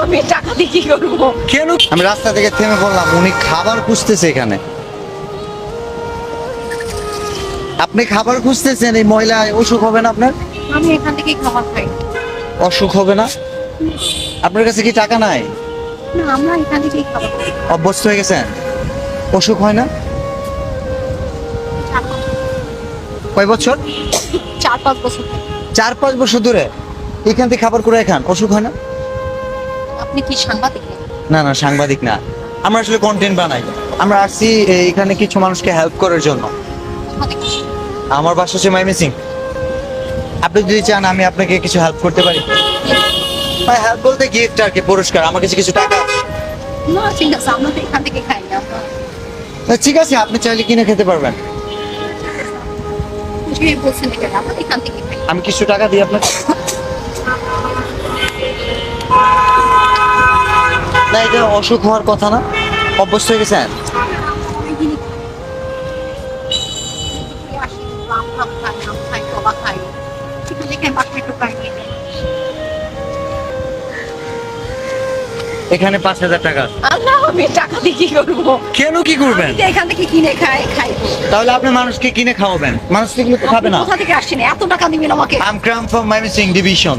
আমি টাকা দিয়ে কি করবো? কেন? আমি রাস্তা থেকে থেমে বললাম উনি খাবার খুঁজতেছে এখানে। আপনি খাবার খুঁজতেছেন, এই মহিলা অসুখ হবে না আপনার? আমি এখান থেকে খাবার খাই। অসুখ হবে না? আপনার কাছে কি টাকা নাই? না, আমরা এখান থেকেই খাবার খাই। অভ্যস্ত হয়ে গেছেন, অসুখ হয় না? কয় বছর? 4-5 বছর। 4-5 বছর ধরে এখান থেকে খাবার করে খান, অসুখ হয় না? আপনি কি সাংবাদিক? না না, সাংবাদিক না, আমরা আসলে কন্টেন্ট বানাই। আমরা আসছি এখানে কিছু মানুষকে হেল্প করার জন্য। আমার বাসা হচ্ছে ময়মনসিংহ। আপনি যদি চান আমি আপনাকে কিছু হেল্প করতে পারি। হেল্প বলতে গিফট আর কি, পুরস্কার, আমার কাছে কিছু টাকা। না, ঠিক আছে, আমরা তো এখান থেকে খাই না। ঠিক আছে, আপনি চাইলে কিনে খেতে পারবেন। যে বলছেন এটা, আমরা এখান থেকে খাই। আমি কিছু টাকা দিই আপনাকে। না, এটা অসুখ হওয়ার কথা না, অভ্যস্ত হয়ে গেছেন। এখানে 5,000 টাকা। আল্লাহ, আমি টাকা দিয়ে কি করবো? কেন কি করবেন? আমি তো এখান থেকে কিনে খাই। তাহলে আপনি মানুষকে কিনে খাওয়াবেন, মানুষ থেকে তো খাবে না। কোথা থেকে আসছেন? এত টাকা দিবেন আমাকে? আম ক্রাম ফ্রম ময়মনসিংহ ডিভিশন।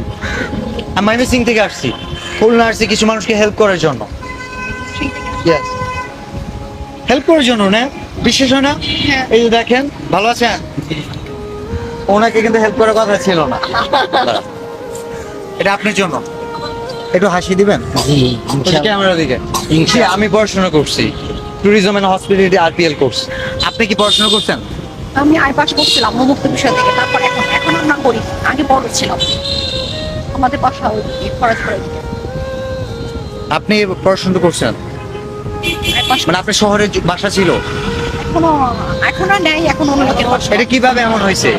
আমি ময়মনসিংহ থেকে আসছি, খুলনা আসছি কিছু মানুষকে হেল্প করার জন্য। ইয়েস, হেল্প করার জন্য না, বিশেষ হয় না? হ্যাঁ। এই যে দেখেন, ভালো আছেন? ওনাকে কিন্তু হেল্প করার কথা ছিল না। এটা আপনার জন্য, একটু হাসি দিবেন ক্যামেরা দিকে। জি, আমি পড়াশোনা করছি tourism and hospitality RPL course. আপনি কি পড়াশোনা করছেন? আমি আই পাস করছিলাম মুক্ত বিষয় থেকে, তারপর এখন আমরা করি। আগে বড় ছিলাম, আমাদের বাসা ওই খরচ করে দিতে। আপনি পড়াশোনা করছেন আই পাস মানে আপনার শহরে বাসা ছিল? এখনো নেই, এখন অন্য লোকের বাসা। এটা কিভাবে এমন হয়েছে?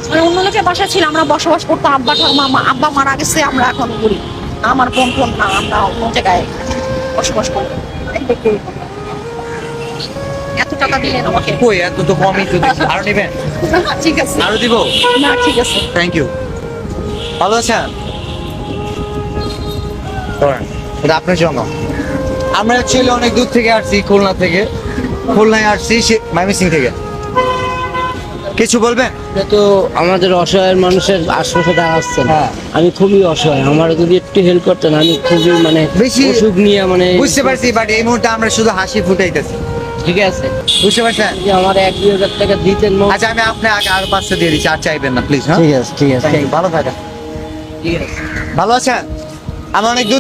মানে অন্য লোকের বাসা ছিল, আমরা বসবাস করতাম। আব্বা মারা গেছে, আমরা এখন করি। আমার বোন না, আমরা অন্য জায়গায় বসবাস করি। এই দেখে এত টাকা দিলেন আমাকে। কই, এত তো কমই তো দেখছি। আরো নেবেন? না, ঠিক আছে। আরো দিব? না, ঠিক আছে। Thank you. ভালো আছেন? এটা আপনার জন্য। আমরা অ্যাকচুয়ালি অনেক দূর থেকে আসছি, খুলনা থেকে। খুলনায় আসছি ময়মনসিংহ থেকে। কিছু বলবেন? এটা তো আমাদের অসহায় মানুষের আশ্বাসে দাঁড়াচ্ছেন। হ্যাঁ। আমি খুবই অসহায়, আমার যদি একটু হেল্প করতেন, আমি খুবই মানে বেশি অসুখ নিয়ে মানে বুঝতে পারছি, বাট এই মুহূর্তে আমরা শুধু হাসি ফুটাইতেছি। ঠিক আছে, বুঝতে পারছেন? যদি আমার 1-2 হাজার টাকা দিতেন। আচ্ছা, আমি আপনি আগে আরো 500 দিয়ে দিচ্ছি, আর চাইবেন না প্লিজ। হ্যাঁ, ঠিক আছে, ঠিক আছে, ভালো থাকেন। ঠিক আছে। ভালো আছেন? আমার অনেক দূর